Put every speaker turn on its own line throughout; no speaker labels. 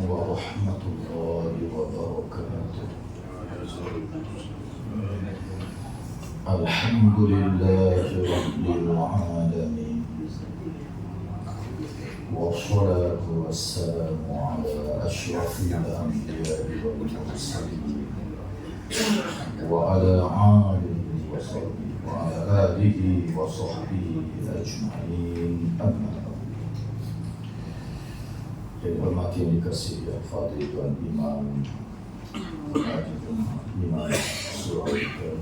ورحمة الله وبركاته. الحمد لله رب العالمين، والصلاة والسلام على أشرف الأنبياء والمرسلين وعلى آله وصحبه أجمعين. أما yang hormati yang dikasihi Al-Fadhil Tuan Imam Surah kita.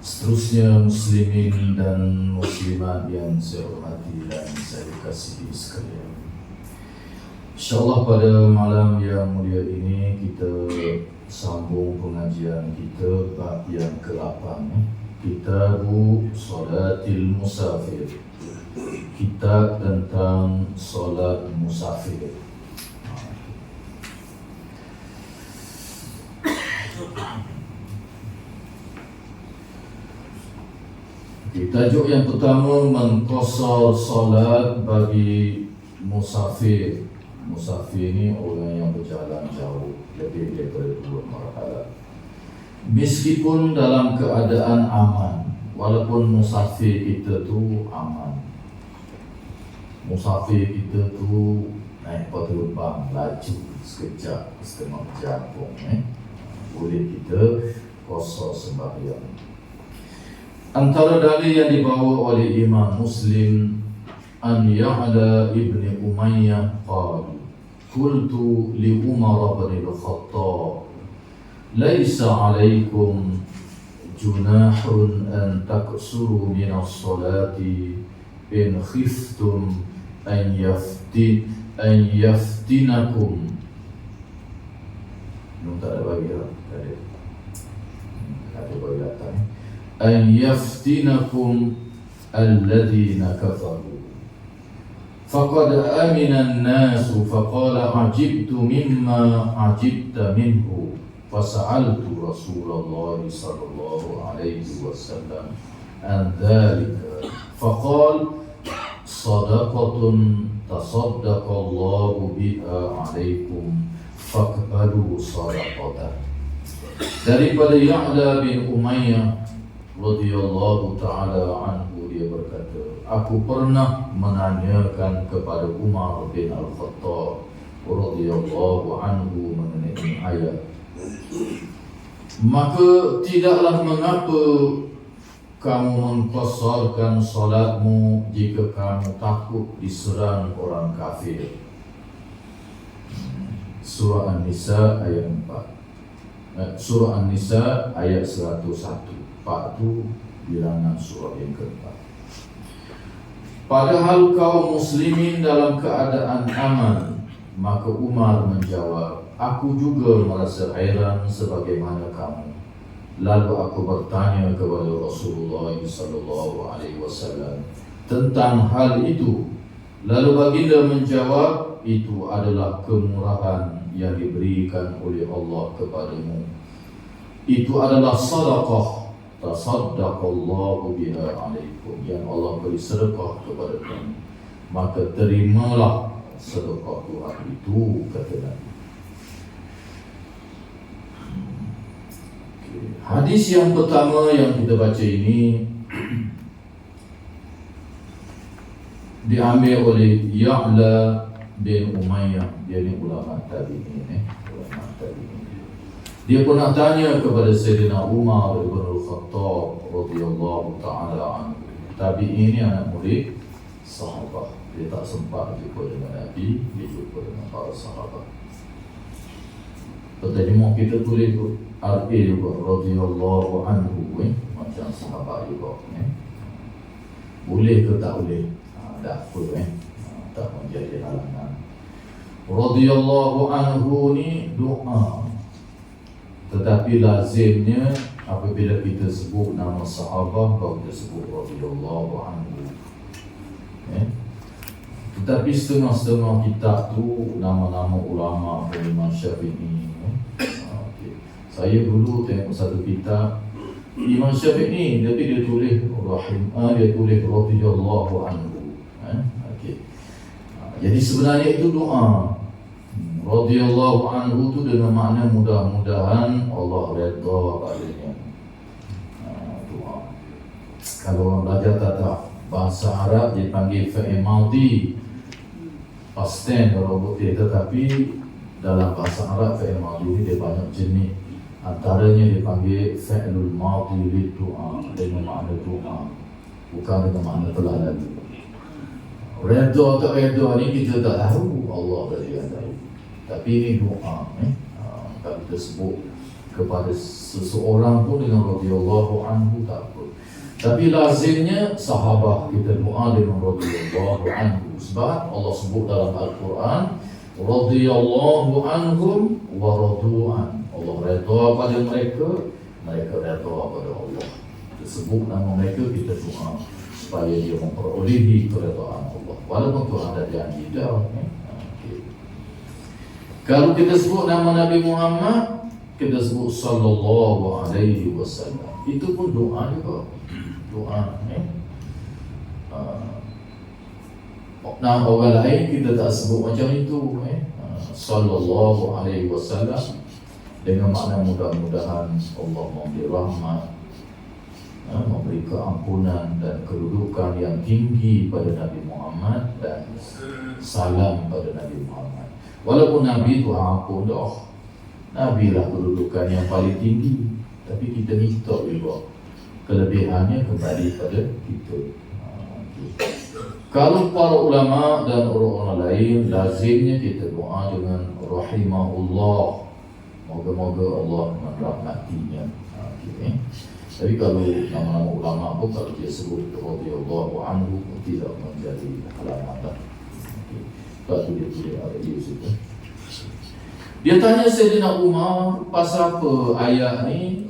Seterusnya muslimin dan muslimat yang saya hormati dan saya kasihi sekalian. InsyaAllah pada malam yang mulia ini kita sambung pengajian kita bab yang ke-8, Kitabu Salatil Musafir, kitab tentang solat musafir. Tajuk yang pertama, mengqasar solat bagi musafir. Musafir ni orang yang berjalan jauh lebih daripada 2 marhalah, meskipun dalam keadaan aman. Walaupun musafir kita tu aman, musafir kita tu naik terbang laju sekejap setengah jam pun boleh kita qasar sembahyang. Antara dalil yang dibawa oleh Imam Muslim, an Ya'la ibni Umayyah qala qultu li Umar bin al-Khattab laisa 'alaikum junahun an taqsuru min as-salati in khiftum an yaftinakum. Tak ada bagi lah, ada bagi datang an yaftinakum alladhina kafaru faqad amina an-nasu faqala ajibtu mimma ajibta minhu fasa'altu Rasulullah sallallahu alaihi wasallam an dhalika faqala sadaqatun tasaddaqallahu biha alaikum faqbalu sadaqatah. Daripada Ya'la bin Umayyah radhiyallahu ta'ala anhu, dia berkata, aku pernah menanyakan kepada Umar bin Al-Khattab radhiyallahu anhu mengenai ayat, maka tidaklah mengapa kamu mengqasarkan solatmu jika kamu takut diserang orang kafir. Surah An-Nisa ayat 4. Surah An-Nisa ayat 101. 4 itu bilangan surah yang keempat. Padahal kaum muslimin dalam keadaan aman. Maka Umar menjawab, aku juga merasa heran sebagaimana kamu. Lalu aku bertanya kepada Rasulullah sallallahu alaihi wasallam tentang hal itu. Lalu baginda menjawab, itu adalah kemurahan yang diberikan oleh Allah kepadamu. Itu adalah sedekah tasaddaqallahu biha alaikum, yang Allah beri sedekah kepada kamu, maka terimalah sedekah Tuhan itu, kata Nabi. Hadis yang pertama yang kita baca ini diambil oleh Ya'la bin Umayyah. Dia ni ulama tabi'in, ulama tabi'in. Dia pernah tanya kepada Sayyidina Umar bin Al-Khattab radhiyallahu ta'ala anhu. Tabi'in ni anak murid sahabat. Dia tak sempat jumpa dengan Nabi, dia jumpa dengan para sahabat. Pertanyaan kita tulis RA juga radhiyallahu anhu, macam sahabat juga. Boleh ke tak boleh? Tak apa, tak menjadi halangan. Radhiyallahu anhu ni doa, tetapi lazimnya apabila kita sebut nama sahabat baru kita sebut radhiyallahu anhu. Tetapi setengah-setengah kitab tu nama-nama ulama Imam Syafi'i. Saya dulu tengok satu kitab Imam Syafi'i, tapi dia tulis dia tulis radhiyallahu anhu. Jadi sebenarnya itu doa radhiyallahu anhu tu dengan makna mudah-mudahan Allah redha padanya. Doa. Kalau orang belajar tata bahasa Arab dipanggil fi'il madhi, past tense kalau betul, tetapi dalam bahasa Arab fi'il madhi ni dia banyak jenis. Antaranya dipanggil fi'lul madhi lid doa, dengan makna doa, bukan dengan makna telah lalu. Redha tak redha ni kita tak tahu, Allah saja yang tahu. Tapi ini doa, kalau kita sebut kepada seseorang pun dengan radhiyallahu anhu tak apa. Tapi lazimnya sahabat kita doa dengan radhiyallahu anhu. Sebab Allah sebut dalam Al-Quran, radhiyallahu anhum wa radu'an. Allah redha pada mereka, mereka redha pada Allah. Kita sebut nama mereka, kita doa supaya dia memperolehi keredaan Allah. Walaupun Tuhan ada janji dah. Kalau kita sebut nama Nabi Muhammad, kita sebut sallallahu alaihi wasallam. Itu pun doa juga. Doa. Nama orang lain kita tak sebut macam itu. Sallallahu alaihi wasallam dengan makna mudah-mudahan Allah memberi rahmat, memberi keampunan dan kedudukan yang tinggi pada Nabi Muhammad dan salam pada Nabi Muhammad. Walaupun Nabi itu ampun dah, Nabi lah kedudukan yang paling tinggi, tapi kita minta juga kelebihannya kembali pada kita. Kalau para ulama dan orang-orang lain, lazimnya kita doa dengan rahimahullah, moga-moga Allah merahmatinya. Tapi kalau nama-nama ulama pun kalau dia sebut radhiyallahu anhu tidak menjadi halangan. Sebab tu dia tulis ada di situ. Dia tanya Sayyidina Umar, pasal apa ayat ni?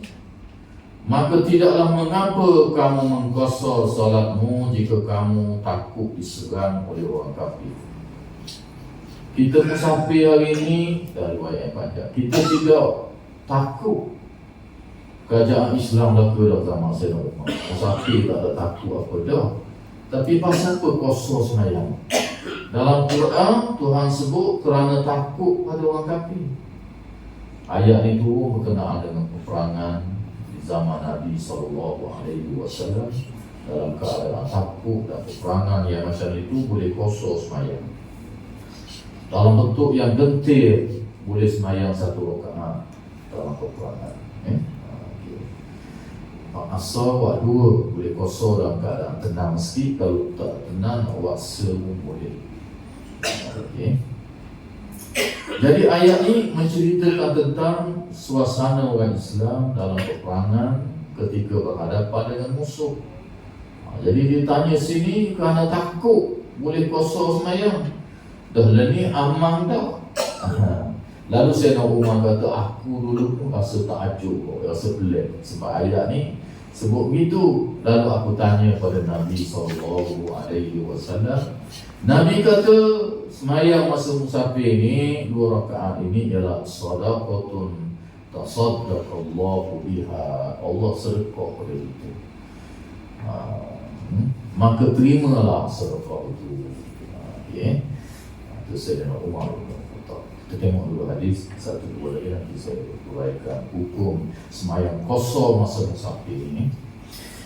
Maka tidaklah mengapa kamu mengqasar solatmu jika kamu takut diserang oleh orang kafir. Kita musafir hari ini, dari riwayat panjang, kita tidak takut kerajaan Islam berlaku dalam zaman Sayyidina Umar. Musafir tak ada takut apa dah. Tapi pasal apa qasar semayang? Dalam Quran, Tuhan sebut kerana takut pada orang kafir. Ayat ini turun berkenaan dengan peperangan di zaman Nabi SAW. Dalam keadaan takut dan peperangan yang macam itu boleh qasar semayang. Dalam bentuk yang gentir boleh semayang 1 rakaat dalam peperangan. Asal awak 2 boleh qasar dalam keadaan tenang sikit. Kalau tak tenang awak semua boleh. Okay. Jadi ayat ini menceritakan tentang suasana orang Islam dalam peperangan ketika berhadapan dengan musuh. Jadi dia tanya sini kerana takut boleh qasar semayang. Dah ni aman dah. Lalu Sayyidina Umar kata, aku dulu pun rasa takjub, rasa pelik sebab ayat ni sebut begitu. Lalu aku tanya pada Nabi SAW. Nabi kata semayang masa musafir ni 2 rakaat ini ialah sadaqatun tasaddaqallahu biha. Allah sedekah pada kita. Maka terimalah sedekah itu. Okay. Itu Sayyidina Umar. Kita tengok dulu hadis 1-2 lagi, nanti saya uraikan hukum semayang qasar masa musafir ini.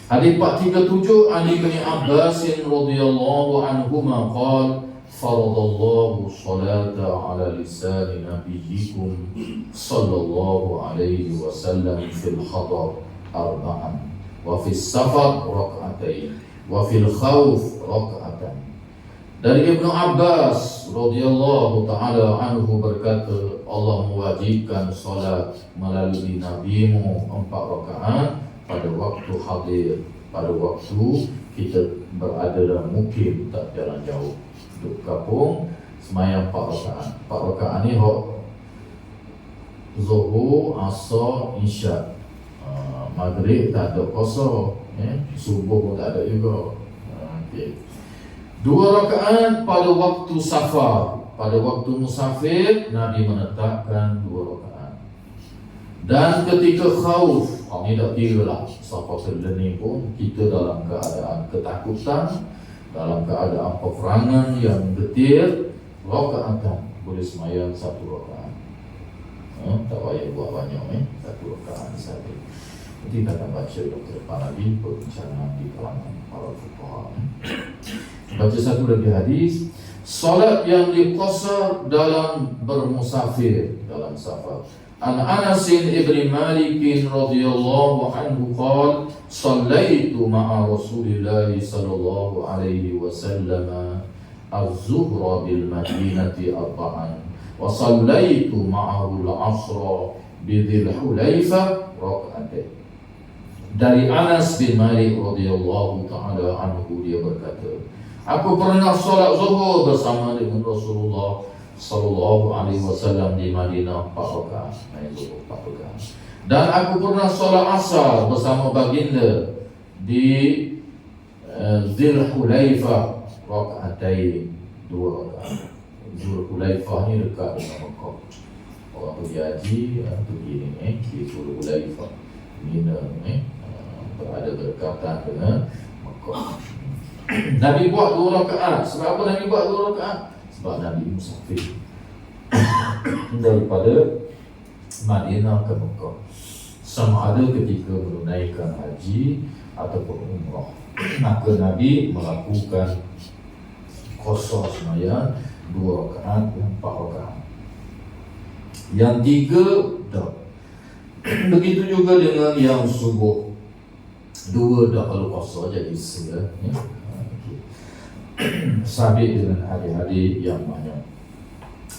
Hadis 437 Ali bin Abbas radhiyallahu anhuma qala faradallahu salata ala lisan nabiyyikum sallallahu alaihi wasallam fil hadar arba'an wa fis safar rak'atain wa fil khawf rak'atan. Dari Ibnu Abbas radhiyallahu taala anhu berkata, Allah mewajibkan solat melalui nabimu 4 rakaat pada waktu hadir, pada waktu kita berada dalam mukim, tak jalan jauh, duduk kampung, semayang 4 rakaat. 4 rakaat ni Zuhur, Asar, Isyak. Maghrib tak ada qasar, subuh pun tak ada juga. Okay. 2 rakaat pada waktu safar, pada waktu musafir Nabi menetapkan 2 rakaat. Dan ketika khauf, ini tak kira lah safar ni pun, kita dalam keadaan ketakutan, dalam keadaan peperangan yang getir, rakaatan boleh semayang 1 rakaat. Tak payah buat banyak, 1 rakaat sahaja. Nanti kita akan baca doktor Panabi perbincangan di kalangan para fuqaha. Baca satu lagi hadis. Salat yang diqasar dalam bermusafir, dalam safar. An Anas ibn Malik radhiyallahu anhu qala sallaitu ma'a Rasulillah sallallahu alaihi wasallam az-zuhra bil madinati arba'an wa sallaitu ma'ahu al-'ashra bi Dzil Hulaifah rak'atain. Dari Anas bin Malik radhiyallahu taala anhu, dia berkata, aku pernah solat zuhur bersama dengan Rasulullah sallallahu alaihi wasallam di Madinah 4 rakaat, zuhur 4 rakaat. Dan aku pernah solat asar bersama baginda di Dzil Hulaifah rak'atain, 2 rakaat. Dzil Hulaifah ni dekat dengan Mekah. Orang pergi haji pergi ni di Dzil Hulaifah, Mina berada berdekatan dengan Mekah. Nabi buat 2 rakaat. Sebab apa Nabi buat 2 rakaat? Sebab Nabi musafir daripada Madinah ke Mekah, sama ada ketika menunaikan haji ataupun umrah. Maka Nabi melakukan qasar semayang 2 rakaat dan 4 rakaat. Yang 3 dah. Begitu juga dengan yang subuh, 2 dah kalau qasar jadi ya. Sabit dengan hadis-hadis yang banyak.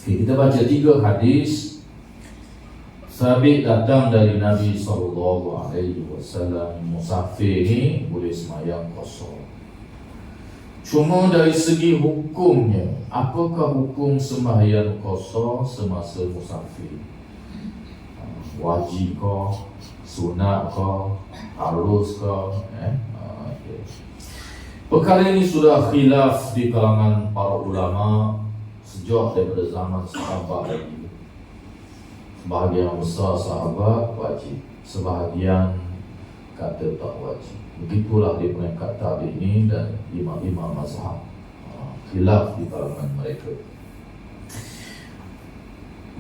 Kita baca 3 hadis. Sabit datang dari Nabi sallallahu alaihi wasallam, musafir ni boleh semayang qasar. Cuma dari segi hukumnya, apakah hukum sembahyang qasar semasa musafir? Wajib ke, sunat ke, harus ke? Perkara ini sudah khilaf di kalangan para ulama sejak daripada zaman sahabat lagi. Sebahagian besar sahabat wajib, sebahagian kata tak wajib. Begitulah di peringkat tabi'in dan imam-imam mazhab. Khilaf di kalangan mereka.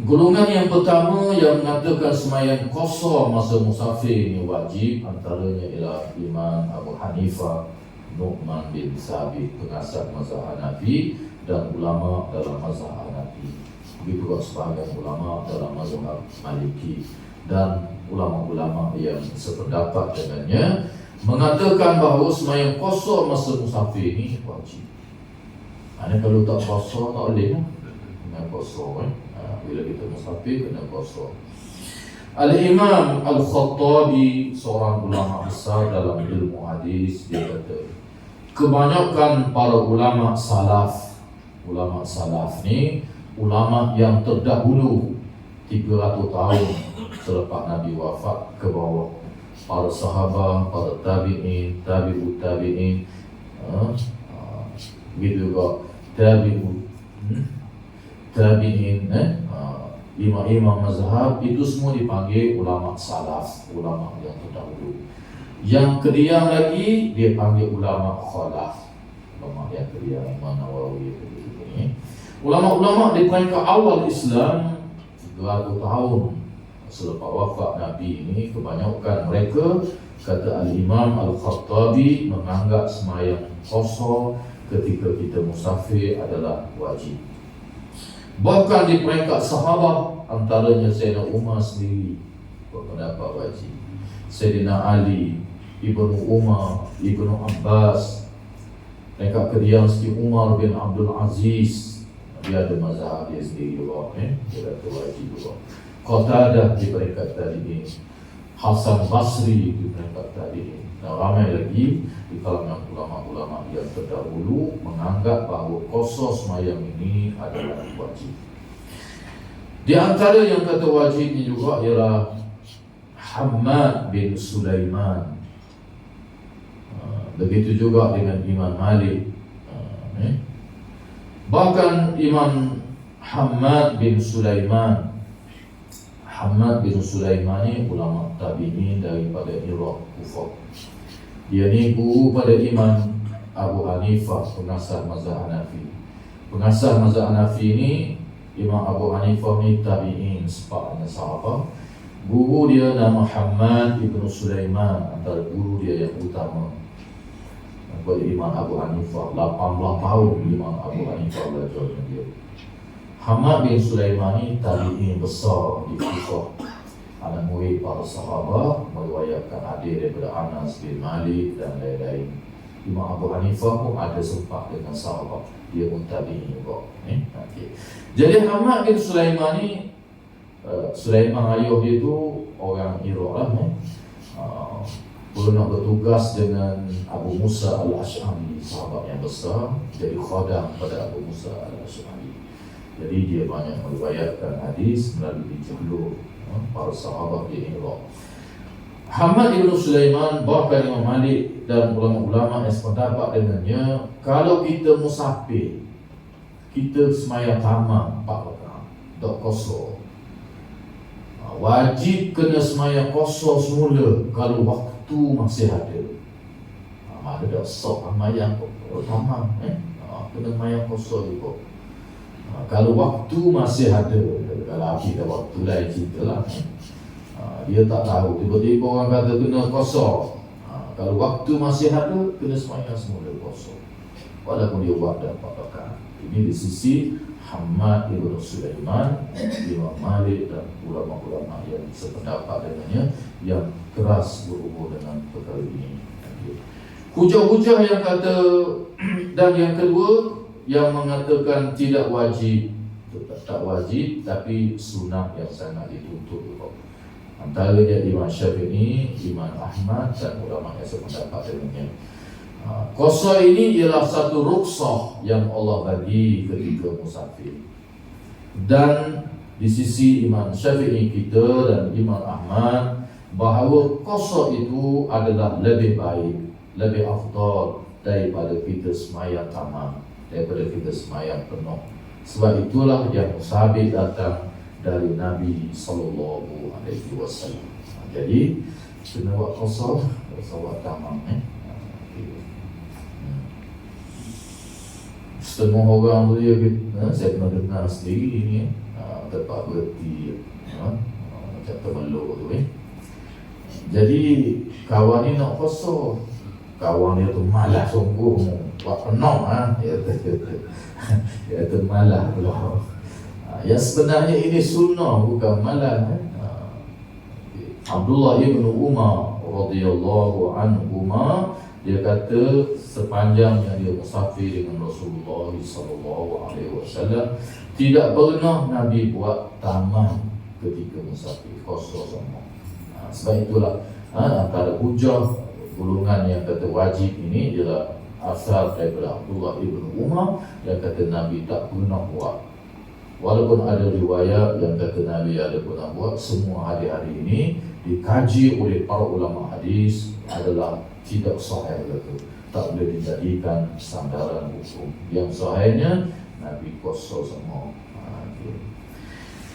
Golongan yang pertama yang mengatakan sembahyang qasar masa musafir ini wajib, antaranya ialah Imam Abu Hanifah, Nu'man bin Sabit, pengasas mazhab Hanafi, dan ulama dalam mazhab Hanafi. Begitu juga sebahagian ulama dalam mazhab Maliki dan ulama-ulama yang sependapat dengannya mengatakan bahawa sembahyang qasar masa musafir ini wajib. Kalau tak qasar tak boleh kena qasar. Bila kita musafir kena qasar. Al-Imam Al-Khattabi, seorang ulama besar dalam ilmu hadis, dia kata kebanyakan para ulama salaf ni ulama yang terdahulu 300 tahun selepas Nabi wafat ke bawah, para sahabat, para tabi'in, tabi'ut tabi'in, begitu juga tabi'in, imam-imam mazhab, itu semua dipanggil ulama salaf, ulama yang terdahulu. Yang kediam lagi dia panggil ulama khalaf, ulama yang kediam, Imam Nawawi ini. Ulama-ulama di peringkat awal Islam 300 tahun selepas wafat Nabi ini, kebanyakan mereka, kata Al-Imam Al-Khattabi, menganggap sembahyang qasar ketika kita musafir adalah wajib. Bahkan di peringkat sahabat, antaranya Sayyidina Umar sendiri berpendapat wajib, Sayyidina Ali, Ibnu Umar, Ibnu Abbas, peringkat kediam seperti Umar bin Abdul Aziz, dia ada mazhab dia sendiri juga, dia kata wajib juga. Qatadah di peringkat tadi, Hasan Basri di peringkat tadi, dan ramai lagi di kalangan ulama-ulama yang terdahulu menganggap bahawa qasar sembahyang ini adalah wajib. Di antara yang kata wajib ini juga ialah Hammad bin Sulaiman. Begitu juga dengan Imam Malik. Bahkan Imam Hammad bin Sulaiman ni ulama tabi'in daripada Iraq, Kufah. Dia ni guru pada Imam Abu Hanifah, pengasas mazhab Hanafi. Pengasas mazhab Hanafi ni Imam Abu Hanifah ni tabi'in, sepatnya sahabat. Guru dia nama Muhammad ibn Sulaiman, antara guru dia yang utama kepada Imam Abu Hanifah. 18 tahun Imam Abu Hanifah belajar dengan dia. Muhammad bin Sulaiman ni tabi'in besar di Kufah, anak murid para sahabat, meriwayatkan hadis daripada Anas bin Malik dan lain-lain. Imam Abu Hanifah pun ada sempat dengan sahabat, dia pun tabi'in juga. Okay. Jadi Muhammad bin Sulaiman ni, Sulaiman ayah dia tu orang Iraq lah. Pernah bertugas dengan Abu Musa al-Ash'ari, sahabat yang besar, jadi khadam pada Abu Musa al-Ash'ari. Jadi dia banyak meriwayatkan hadis melalui jalur para sahabat di Iraq. Muhammad ibn Sulaiman, bahkan Imam Malik dan ulama-ulama yang sependapat dengannya, kalau kita musafir, kita semayang tamat 4 rakaat, tak kosong, wajib kena semayang kosong semula kalau waktu masih ada. Ada dah sok semayang tamat, kena semayang kosong juga. Kalau waktu masih ada, kalau kita waktu lain cerita lah. Dia tak tahu, tiba-tiba orang kata kena kosong. Kalau waktu masih ada, kena semayang semula kosong, walaupun dia buat dah 4 rakaat. Ini di sisi Muhammad ibn Sulaiman, Imam Malik dan ulama-ulama yang sependapat dengannya, yang keras berhubung dengan perkara ini. Hujah-hujah yang kata, dan yang kedua yang mengatakan tidak wajib, tak wajib tapi sunat yang sangat dituntut. Antaranya Imam Syafi'i, Imam Ahmad dan ulama yang sependapat dengannya. Qasar ini ialah satu rukhsah yang Allah bagi ketika musafir. Dan di sisi Imam Syafi'i kita dan Imam Ahmad, bahawa qasar itu adalah lebih baik, lebih afdal daripada kita semayang tamam, daripada kita semayang penuh. Sebab itulah yang sabit datang dari Nabi SAW. Jadi kena buat qasar, buat tamam. Setengah orang tu dia, saya pernah dengar sendiri ni, tempat berhenti macam termeluk tu. Jadi kawan ni nak kosong, kawan dia tu malas sungguh, buat penuh dia tu malas pula. Yang sebenarnya ini sunnah, bukan malas. Abdullah ibn Umar radhiyallahu anhuma, dia kata sepanjang yang dia musafir dengan Rasulullah SAW, tidak pernah Nabi buat taman ketika musafir, kosong semua. Sebab itulah antara hujah golongan yang kata wajib ini ialah asal daripada Abdullah ibn Umar yang kata Nabi tak pernah buat. Walaupun ada riwayat yang kata Nabi ada pernah buat, semua hari-hari ini dikaji oleh para ulama hadis adalah tidak sahih itu, tak boleh dijadikan sandaran hukum. Yang sahihnya Nabi kosong semua.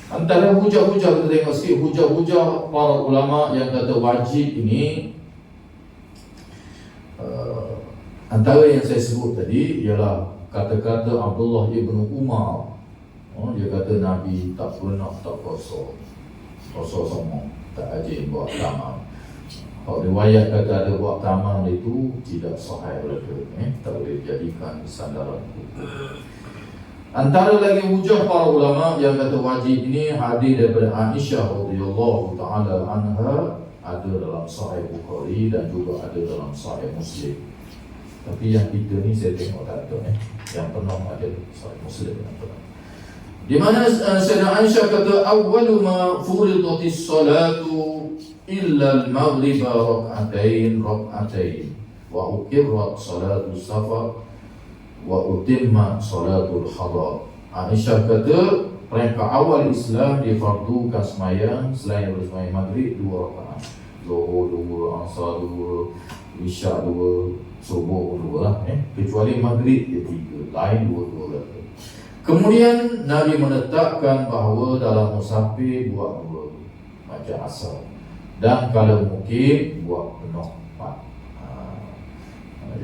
Antara hujah-hujah, kita tengok sikit hujah-hujah para ulama yang kata wajib ini. Antara yang saya sebut tadi ialah kata-kata Abdullah ibn Umar. Dia kata Nabi tak pernah tak kosong semua, tak ajin buat tamam. Kalau riwayat kata ada buat tamam itu tidak sahih betul, tak boleh dijadikan sandaran hukum. Antara lagi hujah para ulama yang kata wajib ini, hadis daripada Aisyah radhiyallahu taala anha, ada dalam Sahih Bukhari dan juga ada dalam Sahih Muslim. Tapi yang kita ni saya tengok tak ada, yang penuh ada Sahih Muslim yang penuh. Di mana Sayyidah Aisyah kata awwalu ma furidatis salatu illa al-maghrib rak'atain wa uqirrat salatu safar wa utimma salatul hadar. Aisyah kata peringkat awal Islam difardukan semayang selain daripada semayang maghrib 2 rakaat. Zuhur 2, Asar 2, Isyak 2, Subuh 2 lah, kecuali maghrib dia 3, lain 2 rakaat. Kemudian Nabi menetapkan bahawa dalam musafir buat 2 macam asal, dan kalau mungkin buat penuh 4.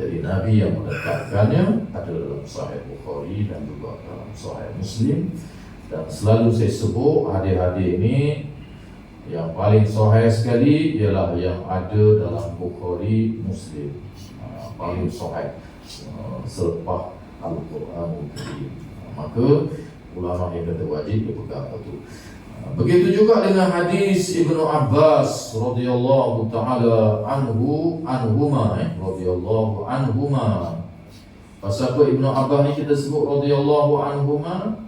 Jadi Nabi yang menetapkannya ada dalam Sahih Bukhari dan juga dalam Sahih Muslim. Dan selalu saya sebut hadis-hadis ini yang paling sahih sekali ialah yang ada dalam Bukhari Muslim, paling sahih selepas Al-Quran. Maka ulama yang kata wajib dia pegang itu. Begitu juga dengan hadis Ibnu Abbas radhiyallahu taala anhuma. Pasal apa Ibnu Abbas ni kita sebut radhiyallahu anhuma?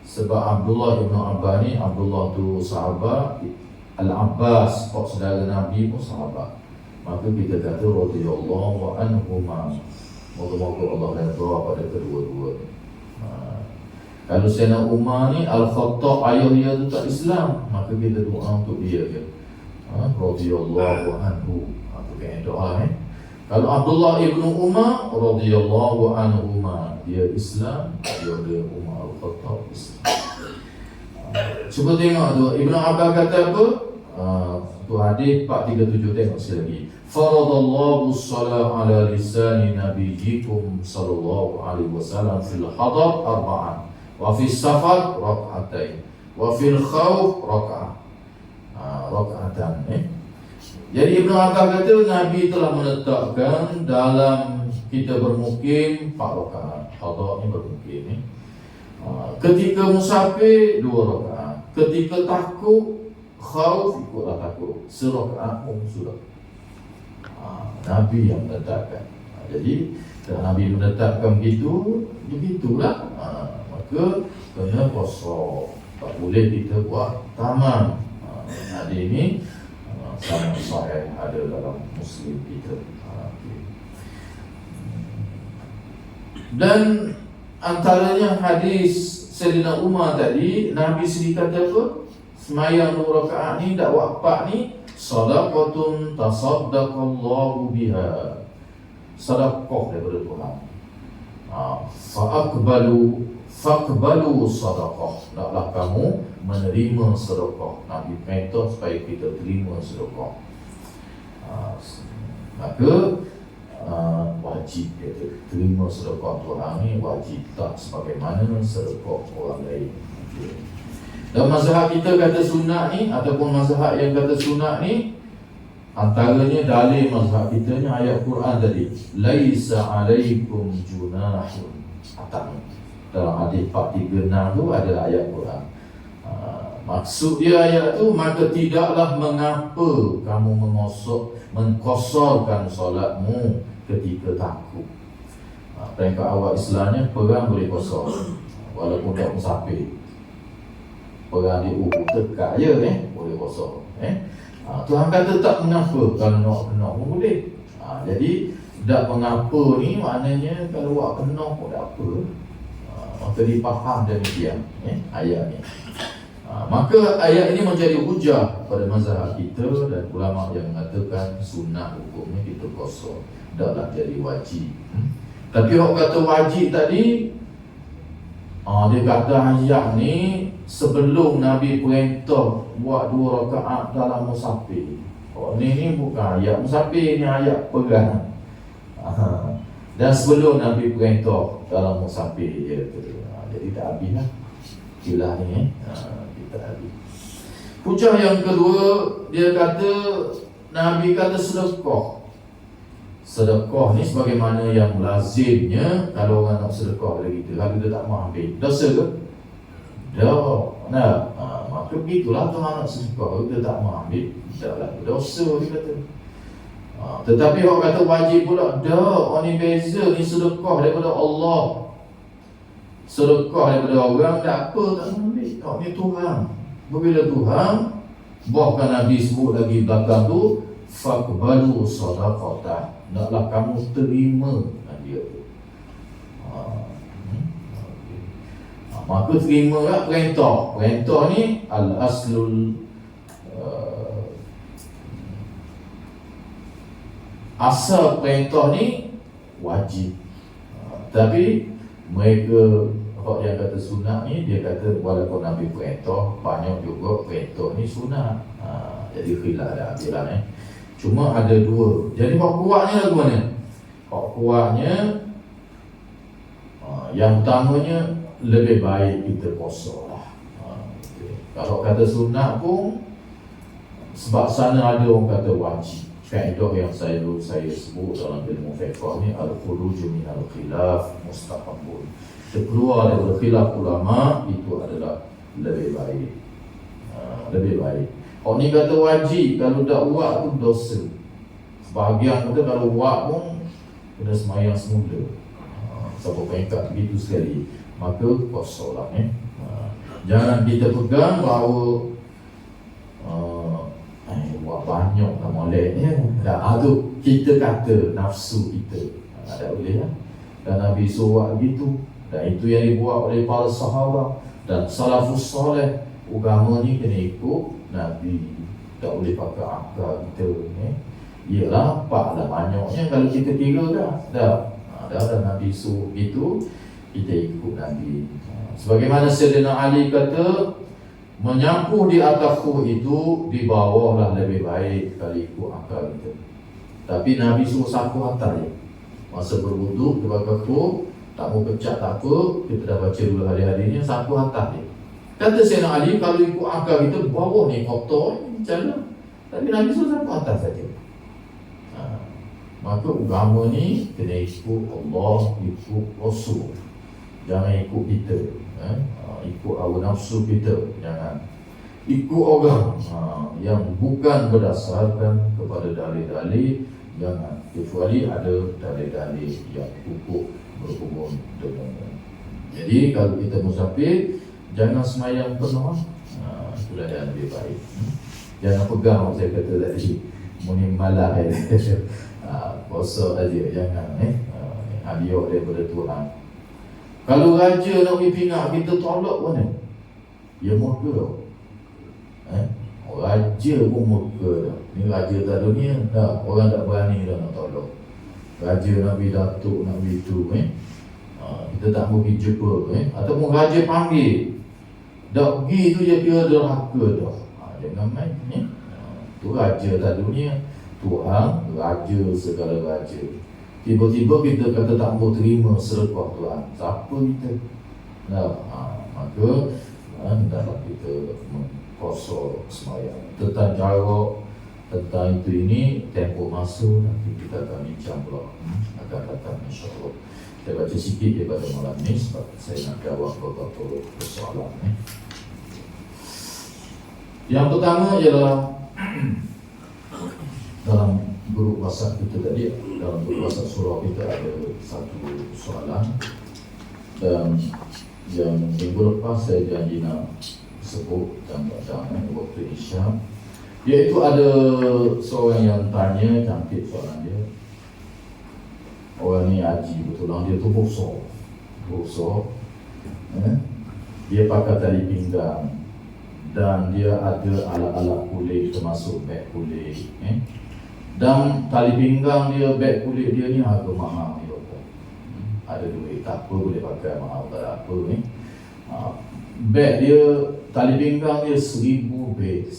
Sebab Abdullah Ibnu Abbas ni, Abdullah tu sahabat, Al-Abbas kok saudara Nabi pun sahabat. Maka kita kata radhiyallahu anhuma. Moga-moga Allah redha pada kedua-dua. Kalau Sayyidina Umar ni Al-Khattab ayah dia tu tak Islam, maka kita doa untuk dia je. Radhiyallahu anhu. Itu kan doa Kalau Abdullah ibnu Umar radhiyallahu anhuma, dia Islam, dia Umar Al-Khattab Islam. Cuba tengok tu Ibnu Abbas kata apa? Tu hadis 437, tengok sekali lagi. Faradallahu shalah ala lisani nabiyyikum sallallahu alaihi wasallam fil hadar arba'an. Wa fi safar rak'atain wa fil khawf rak'atan. Jadi Ibnu Abbas kata Nabi telah menetapkan dalam kita bermukim 4 rakaat. Hadar ni bermukim ketika musafir 2 rakaat, ketika takut khauf ikutlah takut serakaat pun sudah. Nabi yang menetapkan. Jadi kalau Nabi menetapkan begitu, begitulah. Maka kena kosong, tak boleh kita buat tamam. Hadis ini sangat sahih, ada dalam Muslim kita. Dan antaranya hadis Sayyidina Umar tadi, Nabi sendiri kata apa? Semayang 2 rakaat ni, dakwah 4 ni, sadaqatun tasaddaqallahu biha, sedekah daripada Tuhan. Faqbalu sadaqah, naklah kamu menerima sedekah. Nabi perintah supaya kita terima sedekah. Maka wajib kita terima sedekah Tuhan ni, wajib tak sebagaimana sedekah orang lain. Dan mazhab kita kata sunat ni, ataupun mazhab yang kata sunat ni, antaranya dalil mazhab kita ni ayat Quran tadi, laisa alaikum junahun. Dalam hadis 436 tu ada ayat Quran. Maksud dia ayat tu, maka tidaklah mengapa kamu mengkosorkan solatmu ketika takut. Peringkat awal Islamnya perang boleh kosor walaupun tak musafir. Perang di Uhud tekak je boleh kosor. Tuhan kata tak mengapa, kalau nak kena pun boleh. Jadi tak mengapa ni maknanya kalau buat kena pun tak apa. Maka dipaham demikian ayat ni. Maka ayat ini menjadi hujah pada mazhab kita dan ulama yang mengatakan sunnah hukumnya kita kosor, taklah jadi wajib. Tapi orang kata wajib tadi, dia kata ayat ni sebelum Nabi perintah buat 2 rakaat dalam musafir. Ni bukan ayat musafir, ni ayat perang. Dan sebelum Nabi perintah dalam musafir je. Jadi tak habis lah kilah ni kita habis. Hujah yang kedua, dia kata Nabi kata sedekah. Sedekah ni sebagaimana yang lazimnya kalau orang nak sedekah pada kita, kalau dia tak mahu ambil, dosa ke? Maka begitulah Tuhan nak sedekah, kalau dia tak mahu ambil, taklah dosa dia kata. Tetapi orang kata wajib pula, orang ni beza, ni sedekah daripada Allah. Sedekah daripada orang tak apa, tak ambil. Ni Tuhan. Bila Tuhan, bahkan Nabi sebut lagi belakang tu, faqbalu sadaqatah, naklah kamu terima dia tu. Maka terima lah perintah. Perintah ni al-aslul asal perintah ni wajib. Tapi mereka yang kata sunat ni, dia kata walaupun Nabi perintah, banyak juga perintah ni sunat. Jadi khilaf dah ambilan Cuma ada 2. Jadi hak kuatnya lagu mana? Hak kuatnya yang utamanya lebih baik kita kosor lah. Kalau kata sunnah pun sebab sana ada orang kata wajib. Kaedah yang saya sebut dalam ilmu fiqh ni, al-khuruj min al-khilaf mustahabun. Keluar daripada khilaf ulama itu adalah lebih baik. Lebih baik. Kalau ni kata wajib, kalau tak buat tu dosa. Sebahagian kata kalau buat pun kena semayang semula. Siapa peringkat begitu sekali, maka kosonglah. Jangan kita pegang bahawa buat banyak tak molek tu kita kata nafsu kita. Tak boleh lah. Dan Nabi suruh begitu. Dan itu yang dibuat oleh para sahabat dan salafus soleh. Agama ni kena ikut Nabi, tak boleh pakai akal kita. Ialah paklah banyaknya kalau kita kira dah Nabi suruh itu, kita ikut Nabi. Sebagaimana Sayyidina Ali kata, menyapu di atas khuh itu di bawahlah lebih baik kali ikut akal kita. Tapi Nabi suruh sapu atas je. Masa berwuduk dia pakai khuh, tak mau pecah tak apa, kita dah baca dulu hari-harinya, sapu atas je. Kata Sayyidina Ali, kalau ikut akal kita bawah ni kotor ni jalan. Tapi Nabi suruh sapu atas saja. Maka agama ni kena ikut Allah, ikut Rasul. Jangan ikut kita, ikut hawa nafsu kita. Jangan ikut orang yang bukan berdasarkan kepada dalil-dalil. Jangan, kecuali ada dalil-dalil yang cukup berhubung dengannya. Jadi kalau kita musafir, jangan semayang penuh. Itulah yang lebih baik. Jangan pegang saya kata tadi, muni malah puasa aja, jangan hadiah daripada Tuhan. Kalau raja nak pergi pingat kita tolak mana? Ya murka. Raja pun murka dah. Ni raja tak dunia dah. Orang tak berani dah nak tolak. Raja nak pergi datuk, nak pergi tu kita tak mau pergi jumpa ataupun raja panggil. Dah pergi tu je kira derhaka dah. Jangan main tu raja tak dunia. Tuhan, raja segala raja. Tiba-tiba kita kata tak mau terima sedekah Tuhan. Siapa kita? Maka hendaklah kita mengkosor semayang. Tentang jarak, tentang itu ini, tempoh masa nanti kita akan bincang pula akan datang insyaAllah. Saya baca sikit daripada malam ni sebab saya nak jawab beberapa persoalan. Yang pertama ialah dalam grup WhatsApp kita tadi, dalam grup WhatsApp surau kita ada satu soalan, dan yang minggu lepas saya janji nak sebut dan waktu Isya, iaitu ada seorang yang tanya, cantik soalan dia. Orang ni haji betulan, dia tu bosor, dia pakai tali pinggang dan dia ada alat-alat kulit termasuk beg kulit. Dan tali pinggang dia, beg kulit dia ni harga mahal dia. Ada duit, tak apa boleh pakai, mahal tak apa ni. Beg dia, tali pinggang dia 1000 beg.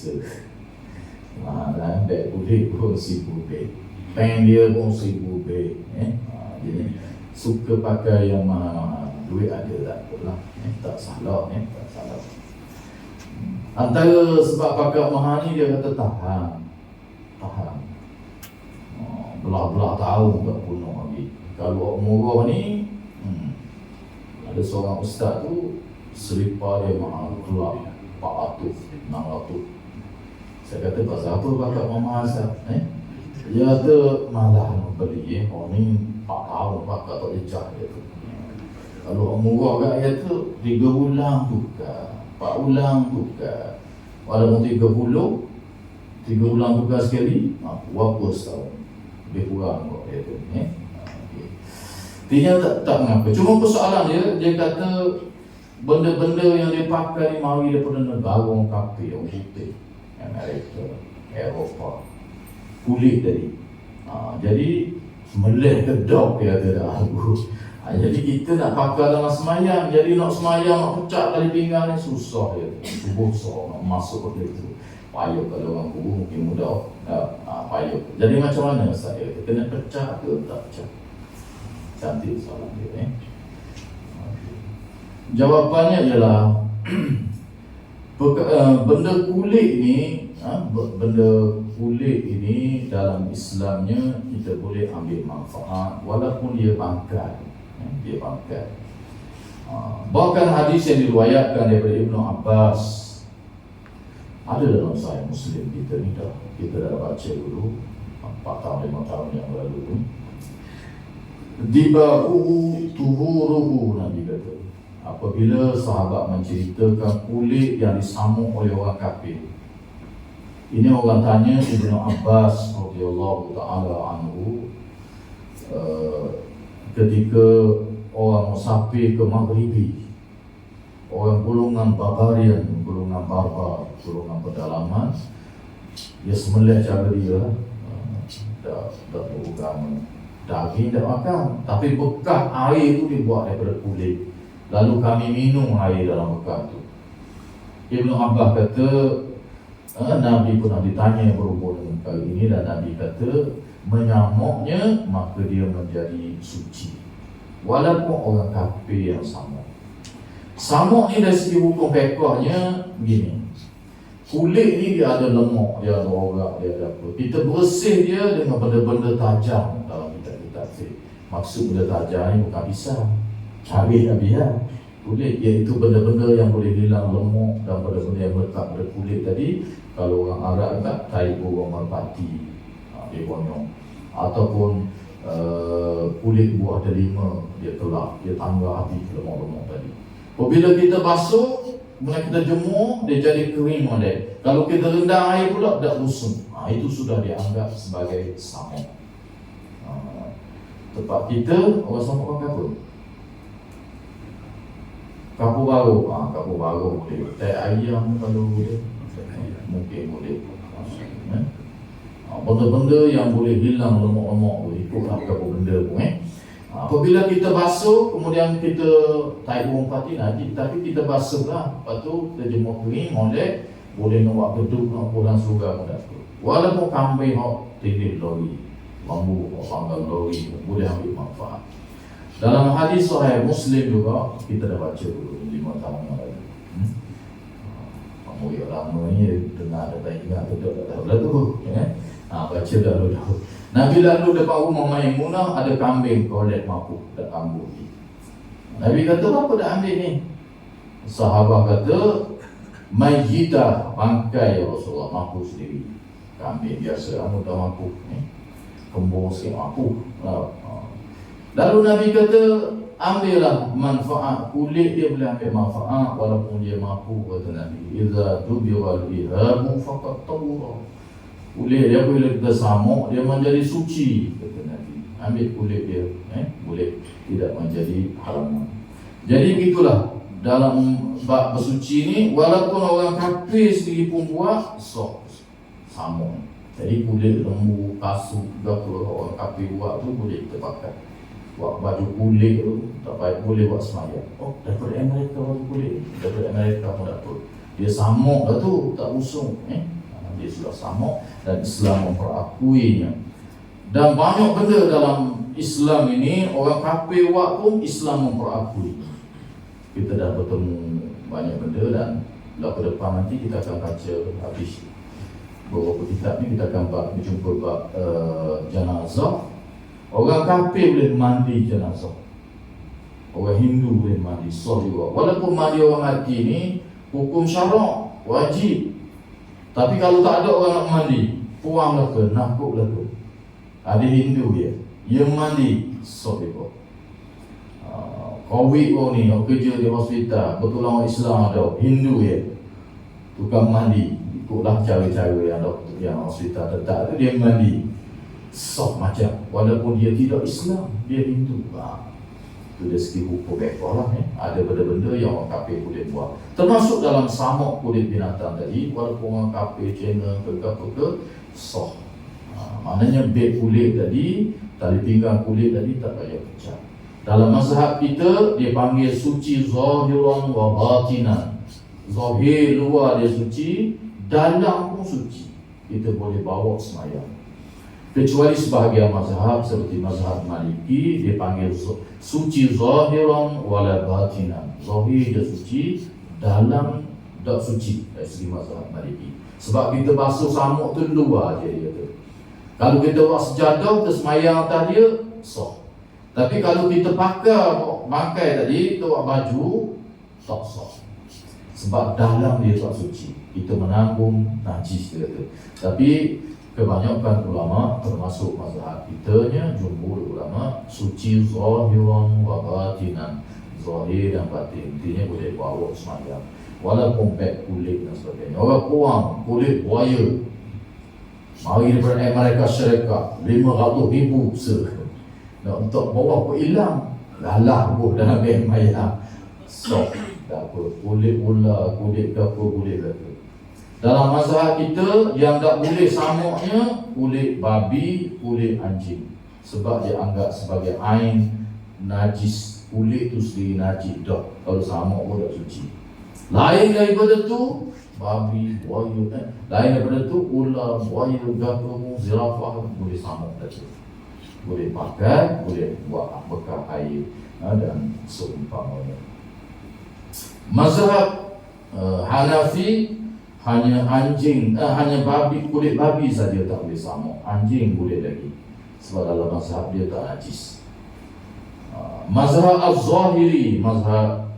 Mahal beg kulit pun 1000 beg. Pen dia pun 1000 beg. Jadi suka pakai yang mahal-mahal. Duit ada tak apalah. Tak salah. Tak salah. Antara sebab pakai mahal ni dia kata tahan. Belah-belah tahun tak penuh lagi. Kalau murah ni, ada seorang ustaz tu selipar dia mahal kelab 400, 600. Saya kata pasal apa pakai mahal Ustaz? Dia kata malah beli orang ni 4 tahun pakai tak jejak dia tu. Kalau murah kat dia tu 3 bulan tukar, 4 bulan tukar. Walaupun 3 bulan tukar sekali, berapa setahun? Lebih kurang kok dia tu. Dia tak mengapa. Cuma persoalan dia kata benda-benda yang dia pakai ni mari daripada negara orang kafir, orang putih, Amerika, Eropah, kulit tadi. Jadi melek kedok dia kata dah aku. Jadi kita nak pakai dalam semayang. Jadi nak semayang, nak pecah tali pinggang ni susah dia. Susah nak masuk ke situ. Payah kalau orang guru mungkin mudah. Payah. Jadi macam mana saya? Kena pecah ke tak pecah? Cantik soalan dia. Jawapannya ialah Benda kulit ni, benda kulit ini dalam Islamnya kita boleh ambil manfaat walaupun dia bangkai. Dia bangkai. Bahkan hadis yang diriwayatkan daripada Ibnu Abbas ada dalam Sahih Muslim kita ni kita dah baca dulu 4 tahun 5 tahun yang lalu. Diba'uhu tuhuruhu, Nabi kata, apabila sahabat menceritakan kulit yang disamuk oleh orang kafir. Ini orang tanya Ibnu Abbas radhiyallahu taala anhu ketika orang musafir ke Maghribi, orang golongan barbarian, golongan barbar, golongan pedalaman, dia sembelih cara dia lah. Dah beragama daging tak makan, tapi bekas air tu dibuat daripada kulit. Lalu kami minum air dalam bekas tu. Ibnu Abbas kata, Nabi pernah ditanya berhubung dengan kali ini, dan Nabi kata menyamuknya maka dia menjadi suci walaupun orang kafir yang samuk. Samuk ni dari segi hukum fiqhnya begini, kulit ni dia ada lemak, dia ada orak, dia ada apa. Kita bersih dia dengan benda-benda tajam dalam kitab-kitab fiqh. Maksud benda tajam ni bukan pisau, habis-habisan kulit, iaitu benda-benda yang boleh hilang lemak dan benda-benda yang melekat pada kulit tadi. Kalau orang Arab kat tai burung merpati, dia bonyong, ataupun kulit buah delima, dia telak, dia tangga habis lemak-lemak tadi. Apabila kita basuh, kemudian kita jemur, dia jadi kering model. Kalau kita rendam air pula, dah busung. Itu sudah dianggap sebagai samuk. Tempat kita, orang samuk pakai apa? Kapur baru. Kapur baru boleh. Tai ayam kalau boleh, mungkin boleh. Benda-benda yang boleh hilang lemak-lemak tu, ikutlah apa benda pun. Apabila kita basuh, kemudian kita tarik burung pati nanti, tapi kita basuh lah. Lepas tu kita jemur kering, molek, boleh nak buat geduk, nak pulang surga pun tak apa. Walaupun kambing hok tindih lori, bambu hok panggal lori, boleh ambil manfaat. Dalam hadis Sahih Muslim juga, kita dah baca dulu 5 tahun yang lalu. Yang lama ni dengar ada ingat betul tak tahu lah tu. Baca dahulu. Nabi lalu depan rumah Maimunah, ada kambing kolek mampu dah ambil. Nabi kata, apa dah ambil ni? Sahabat kata, mayyitah, bangkai ya Rasulullah, mampu sendiri. Kambing biasa, anu dah mampu. Kembung sikit mampu. Lalu Nabi kata, ambillah manfaat kulit dia, boleh ambil manfaat walaupun dia mampu. Kata Nabi, idza tubiral ihabu faqat tawra. Kulit dia bila kita samuk, dia menjadi suci, kata Nabi. Ambil kulit dia, boleh, tidak menjadi haram. Jadi begitulah dalam bab bersuci ni, walaupun orang kafir sendiri pun buat samuk. Jadi kulit lembu, kasut, apa orang kafir buat tu boleh kita pakai. Buat baju kulit tu tak baik, boleh buat semayang. Daripada Amerika baju kulit, daripada Amerika pun tak apa. Dia samuk dah tu, tak usung. Dia sudah samuk dan Islam memperakuinya. Dan banyak benda dalam Islam ini orang kafir buat pun Islam memperakui. Kita dah bertemu banyak benda, dan ke depan nanti kita akan baca habis beberapa kitab ni. Kita akan berjumpa bab jenazah. Orang kafir boleh mandi jenazah, orang Hindu boleh mandi, sah juga. Walaupun mandi orang mati ni hukum syarak, wajib. Tapi kalau tak ada orang nak mandi, puanglah ke, nakuklah ke. Ada Hindu dia mandi, sah juga. Covid pun ni, orang kerja di hospital, betul orang Islam ada, Hindu tukang mandi, ikutlah cara-cara yang doktor yang hospital tetap tu, dia mandi sah macam, walaupun dia tidak Islam, dia Hindu. Itu dari segi hukum ekor lah. Ada benda-benda yang orang kafir boleh buat, termasuk dalam samuk kulit binatang tadi. Walaupun orang kafir China ke apa ke, sah. Maknanya beg kulit tadi, tali pinggang kulit tadi tak payah pecah. Dalam mazhab kita, dia panggil suci zahiran wa batinan. Zahir luar dia suci, dalam pun suci. Kita boleh bawa semayang. Kecuali sebahagian mazhab seperti mazhab Maliki, dia panggil suci zahiran wala batinan. Zahir dia suci, dalam tak suci dari segi mazhab Maliki. Sebab kita basuh samuk tu luar je dia kata. Kalau kita buat sejadah tersemayang atas dia, sah. Tapi kalau kita pakai tadi, kita buat baju, tak sah. Sebab dalam dia tak suci. Kita menanggung najis dia kata. Tapi kebanyakan ulama termasuk mazhab kitanya, jumhur ulama, suci zahiran wa batinan. Zahir dan batin, intinya boleh bawa semayang walaupun beg kulit dan sebagainya. Orang kurang kulit buaya mari daripada mereka syarikat 500,000 nak untuk bawa apa hilang lalah pun dalam beg mayang. So tak apa, kulit ular, kulit apa boleh kata. Dalam mazhab kita yang tak boleh samuknya kulit babi, kulit anjing, sebab dia anggap sebagai ain najis. Kulit tu sendiri najis dah, kalau samuk pun tak suci. Lain daripada tu babi, buaya, lain daripada tu ular, buaya, gagung, zirafah boleh samuk dah tu. Boleh pakai, boleh buat bekal air dan seumpamanya. Mazhab Hanafi hanya anjing, hanya babi, kulit babi saja tak boleh samuk. Anjing boleh lagi, sebab dalam mazhab dia tak najis. Mazhab Az-Zahiri, mazhab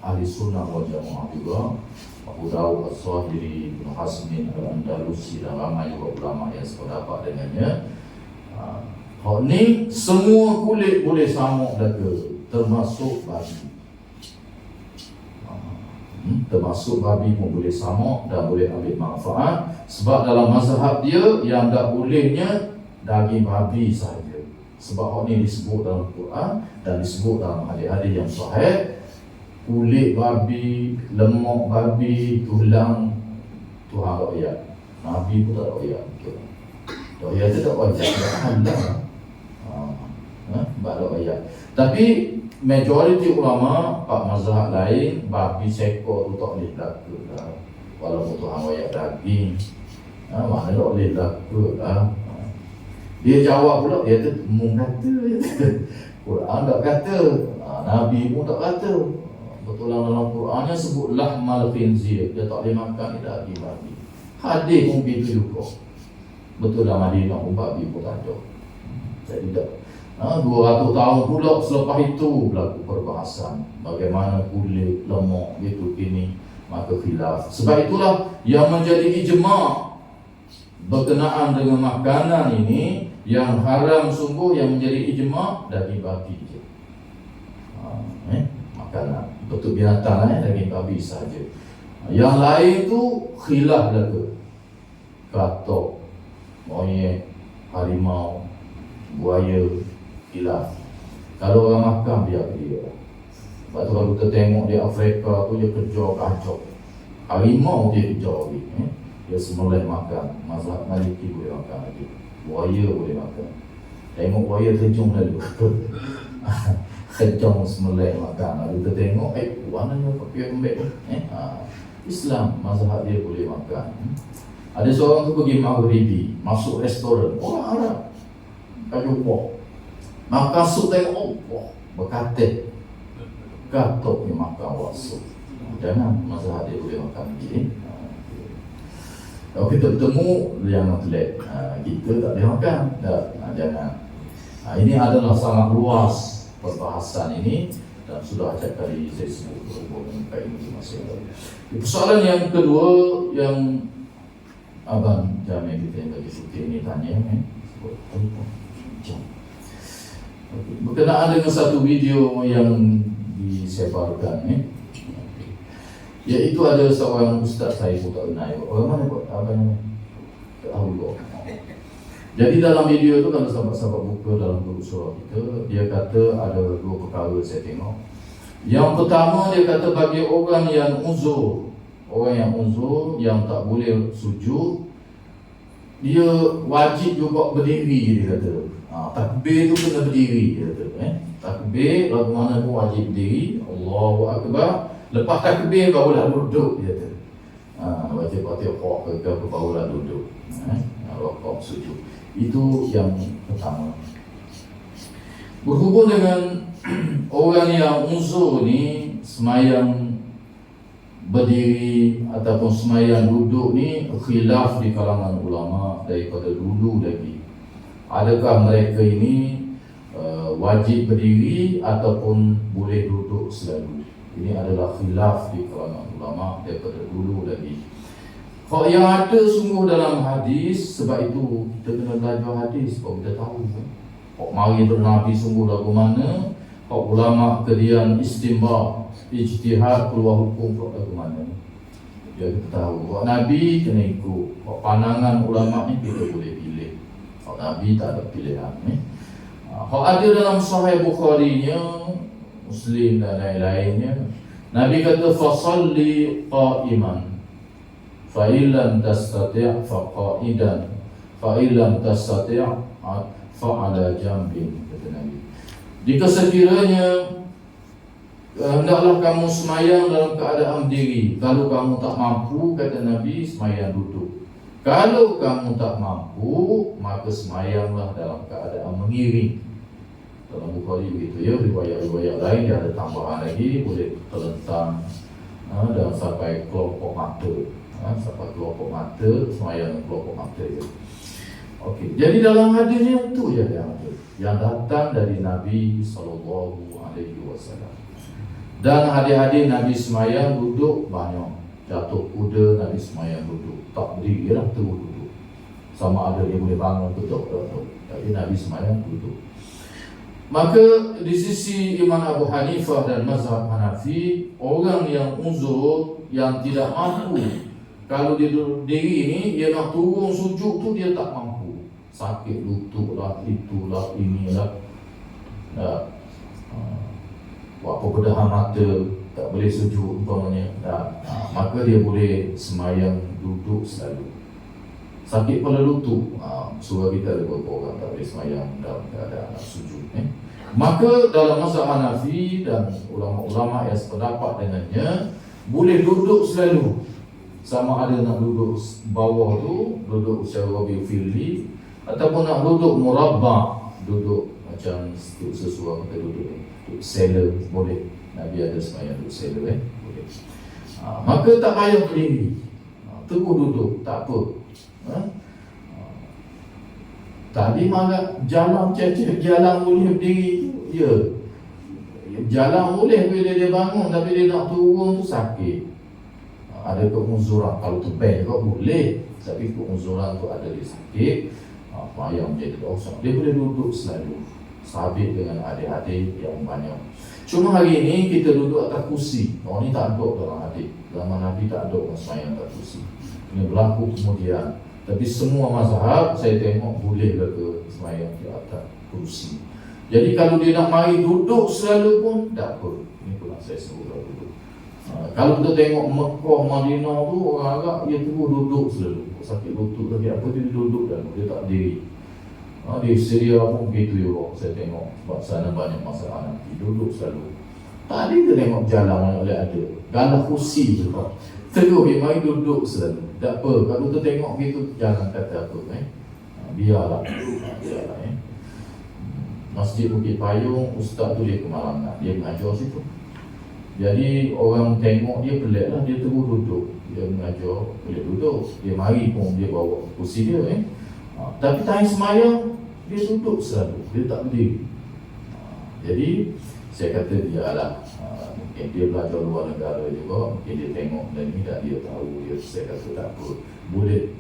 Ahli Sunnah wal Jamaah juga, Abu Dawud Az-Zahiri, Ibn Hazmin Al-Andalusi dan ramai juga ulama yang sependapat dengannya. Hak ni semua kulit boleh samuk daga, termasuk babi. Termasuk babi pun boleh samuk dan boleh ambil manfaat. Sebab dalam mazhab dia yang tak bolehnya daging babi sahaja. Sebab hak ni disebut dalam Quran dan disebut dalam hadis-hadis yang sahih. Kulit babi, lemak babi, tulang Tuhan rakyat. Nabi pun tak rakyat. Rakyat tu tak rakyat, tak halal. Tak rakyat. Tapi majoriti ulama pak mazhab lain babi sekor tu tak boleh laku dah. Walaupun Tuhan rakyat daging, mana tak boleh laku dah. Dia jawab pula, dia tu kata Quran tak kata, Nabi pun tak kata. Betul dalam Qurannya sebut lahmal khinzir, dia tak boleh makan daging babi. Hadis pun begitu juga. Betul dalam Madinah pun babi pun tak ada. Jadi tak 200 tahun pula selepas itu berlaku perbahasan bagaimana kulit, lemak itu kini, maka khilaf. Sebab itulah yang menjadi ijma' berkenaan dengan makanan ini, yang haram sungguh yang menjadi ijma' daging babi je. Makanan bentuk binatang daging babi saja. Yang lain tu khilaf berlaku. Katok, monyet, harimau, buaya, khilaf. Kalau orang makan biar dia. Sebab tu kalau kita tengok di Afrika tu dia kejar kacau. Harimau dia kejar lagi. Dia semulai makan. Mazhab Maliki boleh makan lagi. Buaya boleh makan. Tengok buaya terjung lalu. Kejong semulai makan. Lalu kita tengok, warnanya pakai lembek. Islam, mazhab dia boleh makan. Ada seorang tu pergi Maghribi, masuk restoran, orang Arab, kaju pok, makan sup, tengok, berkatil, gatok ni makan sup. Jangan mazhab dia boleh makan lagi. Kalau kita bertemu yang atlet, kita tak boleh makan, jangan. Ini adalah sangat luas perbahasan ini dan sudah acap kali saya sebut berhubung dengan ini masih ada. Persoalan yang kedua yang Abang Jamil kita yang bagi suti ini tanya, berkenaan dengan satu video yang disebarkan, iaitu ada seorang ustaz, saya pun tak kenal. Orang mana buat apa namanya? Tak tahu juga. Jadi dalam video tu kalau sahabat-sahabat buka dalam grup surah kita, dia kata ada dua perkara saya tengok. Yang pertama dia kata bagi orang yang uzur, yang tak boleh sujud, dia wajib juga berdiri, dia kata. Takbir tu kena berdiri, dia kata. Takbir lagu mana pun wajib berdiri, Allahu Akbar. Lepas takbir barulah duduk, dia kata. Baca Fatihah ke barulah duduk. Rokok sujud. Itu yang pertama. Berhubung dengan orang yang uzur ni semayang berdiri ataupun semayang duduk ni khilaf di kalangan ulama daripada dulu lagi. Adakah mereka ini wajib berdiri ataupun boleh duduk selalu? Ini adalah khilaf di kalangan ulama daripada dulu lagi. Kalau yang ada sungguh dalam hadis, sebab itu kita kena belajar hadis baru kita tahu. Kalau mari Nabi sungguh lagu mana, kalau ulama kedian istimba, ijtihad keluar hukum lagu mana, dia kita tahu. Kalau Nabi kena ikut, kalau pandangan ulama ni kita boleh pilih. Kalau Nabi tak ada pilihan. Kalau ada dalam Sahih Bukhari-nya, Muslim dan lain-lainnya, Nabi kata fasalli qa'iman fa illam tastati' fa qa'idan fa illam tastati' fa ala jambin, kata Nabi. Jika sekiranya hendaklah kamu semayang dalam keadaan berdiri. Kalau kamu tak mampu, kata Nabi, semayang duduk. Kalau kamu tak mampu, maka semayanglah dalam keadaan mengiring. Dalam Bukhari begitu ya. Riwayat-riwayat lain dia ada tambahan lagi, boleh terlentang dan sampai kelompok mata. Sampai kelompok mata, semayang kelompok mata itu. Okey, jadi dalam hadisnya itu ya yang datang dari Nabi SAW. Dan hadis-hadis Nabi semayang duduk banyak. Jatuh kuda Nabi semayang duduk, tak berdiri lah, terus duduk. Sama ada dia boleh bangun duduk, tapi Nabi semayang duduk. Maka di sisi Imam Abu Hanifah dan mazhab Hanafi, orang yang uzur, yang tidak mampu, kalau dia duduk diri ini, dia nak turun sujud tu dia tak mampu. Sakit lutut lah, itulah, inilah. Apa bedahan mata, tak boleh sujud umpamanya. Maka dia boleh semayang duduk selalu. Sakit pada lutut, surah kita ada beberapa orang tak boleh semayang dalam keadaan sujud. Maka dalam mazhab Hanafi dan ulama-ulama yang sependapat dengannya, boleh duduk selalu. Sama ada nak duduk bawah tu, duduk secara firli, ataupun nak duduk murabba, duduk macam sesuatu kita duduk seller, boleh. Nabi ada semayang duduk seller, boleh. Maka tak payah berdiri, terus duduk, tak apa. Tadi malah jalan cecek, jalan boleh berdiri tu, ya. Jalan boleh bila dia bangun, tapi dia nak turun tu sakit. Ada keuzuran, kalau tebal juga boleh, tapi keuzuran tu ada dia sakit, payah menjadi dosa. Dia boleh duduk selalu, sabit dengan adik-adik yang banyak. Cuma hari ini kita duduk atas kursi. Ni tak ada dalam hadis. Zaman Nabi tak ada orang semayang atas kursi. Ini berlaku kemudian. Tapi semua mazhab saya tengok boleh ke semayang di atas kursi. Jadi kalau dia nak mari duduk selalu pun tak apa. Ini pun saya suruh duduk. Kalau kita tengok Mekah, Madinah tu, orang Arab dia terus duduk selalu. Sakit lutut tapi apa dia duduk dan dia tak berdiri. Di Syria pun begitu juga saya tengok. Sebab sana banyak masalah nanti duduk selalu. Tadi kita tengok jalan mana boleh ada galah kursi juga. Terus dia mari duduk selalu. Tak apa, kalau kita tengok begitu jangan kata apa. Biarlah. Masjid Bukit Payung, ustaz tu dia kemalangan, dia mengajar situ. Jadi orang tengok dia pelik lah, dia terus duduk. Dia mengajar, boleh duduk. Dia mari pun dia bawa kursi dia. Tapi time semayang, dia duduk selalu, dia tak berdiri. Jadi saya kata dia lah, mungkin dia belajar luar negara juga, mungkin dia tengok dan ini tak dia tahu. Saya kata tak apa, boleh.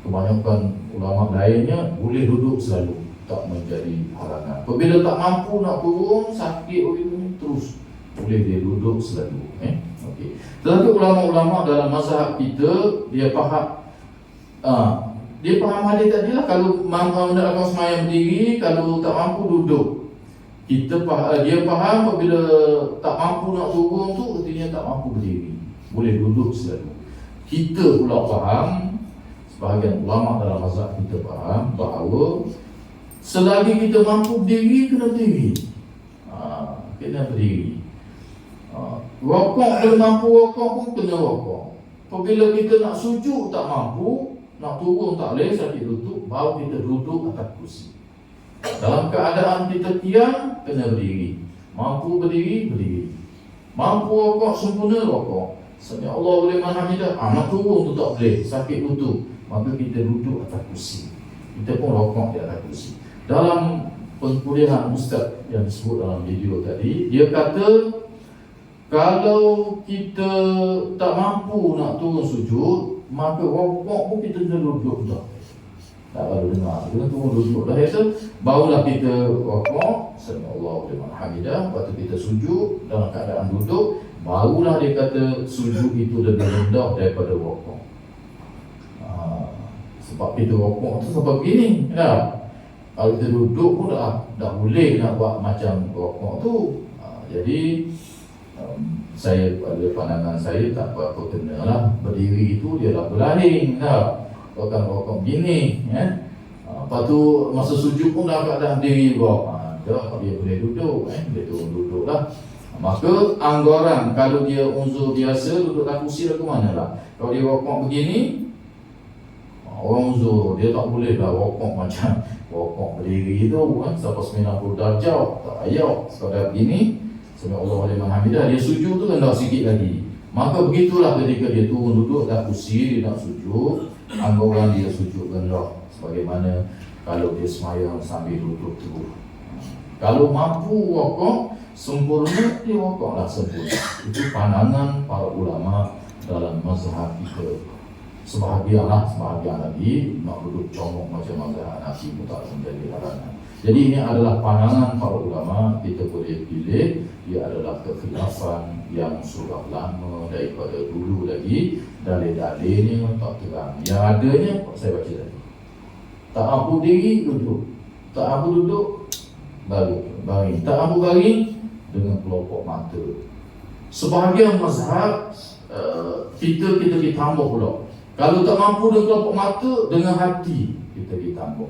Kebanyakan ulama lainnya boleh duduk selalu, tak menjadi halangan. Apabila tak mampu nak turun, sakit ini terus boleh dia duduk selalu. Okay. Tetapi ulama-ulama dalam mazhab kita, dia faham hadis tadi lah. Kalau mampu nak semayang berdiri, kalau tak mampu duduk. Dia faham apabila tak mampu nak turun tu, artinya tak mampu berdiri, boleh duduk selalu. Kita pula faham, sebahagian ulama dalam mazhab kita faham bahawa selagi kita mampu berdiri, kena berdiri. Kena berdiri. Rokok, kalau mampu rokok pun kena rokok. Apabila kita nak sujud tak mampu, nak turun tak boleh, sakit lutut, baru kita duduk atas kursi. Dalam keadaan kita tiang, kena berdiri. Mampu berdiri, berdiri. Mampu rokok sempurna, rokok. Sami Allahu liman hamidah. Nak turun tu tak boleh, sakit lutut. Maka kita duduk atas kursi. Kita pun rokok di atas kursi. Dalam penguliahan Ustaz yang disebut dalam video tadi, dia kata kalau kita tak mampu nak turun sujud, maka rokok pun kita kena duduk dah. Tak baru dengar, kita turun duduk dah itu, barulah kita rokok, Sami Allahu liman hamidah. Lepas tu kita sujud dalam keadaan duduk, barulah dia kata sujud itu lebih rendah daripada rokok. Sebab kita rokok tu sebab begini ya. Kalau kita duduk pun dah boleh nak buat macam rokok tu. Jadi saya pada pandangan saya tak apa-apa kena lah. Berdiri itu dia dah berlaring dah. Bukan rokok begini ya. Lepas tu masa sujud pun dah keadaan diri juga. Dia boleh duduk dia turun duduk lah. Maka anggaran kalau dia unsur biasa duduk dalam kursi lah ke mana lah. Kalau dia rokok begini, orang unsur dia tak boleh lah rokok macam rokok berdiri tu sampai 90 darjah. Tak payah, sekadar begini Sami Allahu liman hamidah, dia sujud tu rendah sikit lagi. Maka begitulah ketika dia turun duduk dalam kursi, dia nak sujud, anggaran dia sujud rendah. Sebagaimana kalau dia semayang sambil duduk terus. Kalau mampu rokok sempurna, dia rokoklah sempurna. Itu pandangan para ulama dalam mazhab kita. Sebahagian lagi nak duduk comok macam mazhab Hanafi pun tak menjadi larangan. Jadi ini adalah pandangan para ulama, kita boleh pilih. Ia adalah kekhilafan yang sudah lama daripada dulu lagi. Dalil-dalilnya tak terang. Yang adanya saya baca tadi. Tak mampu diri duduk, tak mampu duduk baring, tak mampu baring dengan kelopak mata. Sebahagian mazhab kita ditambah pula. Kalau tak mampu dengan kelopak mata, dengan hati kita ditambah.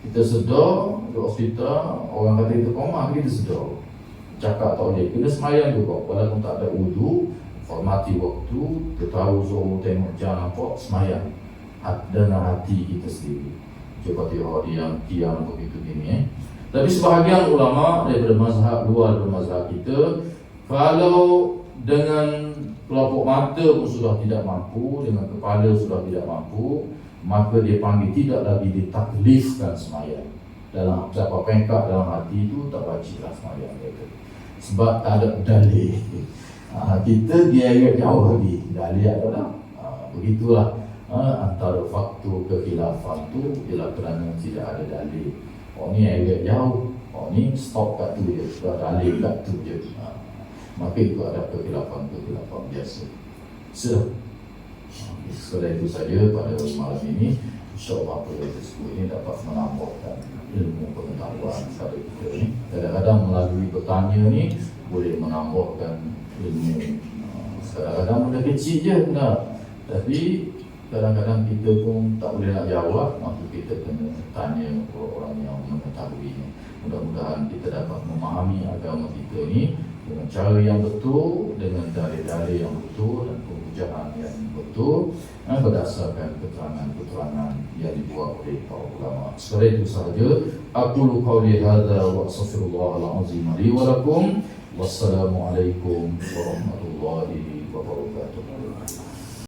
Kita sedar di hospital, orang kata kita koma, kita sedar. Cakap tak boleh, kena semayang juga. Walaupun tak ada wudu, hormati waktu, kita tahu Zuhur tengok jam nampak, semayang dengan hati kita sendiri. Coba tengok dia yang tiang begitu gini Tapi sebahagian ulama daripada mazhab luar daripada mazhab kita, kalau dengan kelopak mata pun sudah tidak mampu, dengan kepala sudah tidak mampu, maka dia panggil tidak lagi ditaklifkan semayang. Dalam siapa pengkak dalam hati itu tak bacalah semayang mereka. Sebab tak ada dalil. Kita dia agak jauh lagi. Dalil adalah begitulah. Antara faktor kekhilafan tu ialah kerana tidak ada dalil. Ni agak jauh. Ni stop kat tu je. Sudah dalil kat tu je. Maka itu ada kekhilafan biasa. Sekadar itu saja pada malam ini. InsyaAllah apa yang disebut ini dapat menambahkan ilmu pengetahuan kepada kita ni. Kadang-kadang melalui bertanya ni boleh menambahkan ilmu. Kadang-kadang benda kecil je tapi kadang-kadang kita pun tak boleh nak jawab, maka kita kena tanya orang yang mengetahuinya. Mudah-mudahan kita dapat memahami agama kita ni dengan cara yang betul, dengan dalil-dalil yang betul dan pembujaan yang betul, berdasarkan keterangan-keterangan yang dibuat oleh para ulama. Sekadar itu sahaja. Aqulu qawli hadza wa astaghfirullahal azim li wa lakum. Wassalamualaikum warahmatullahi wabarakatuh.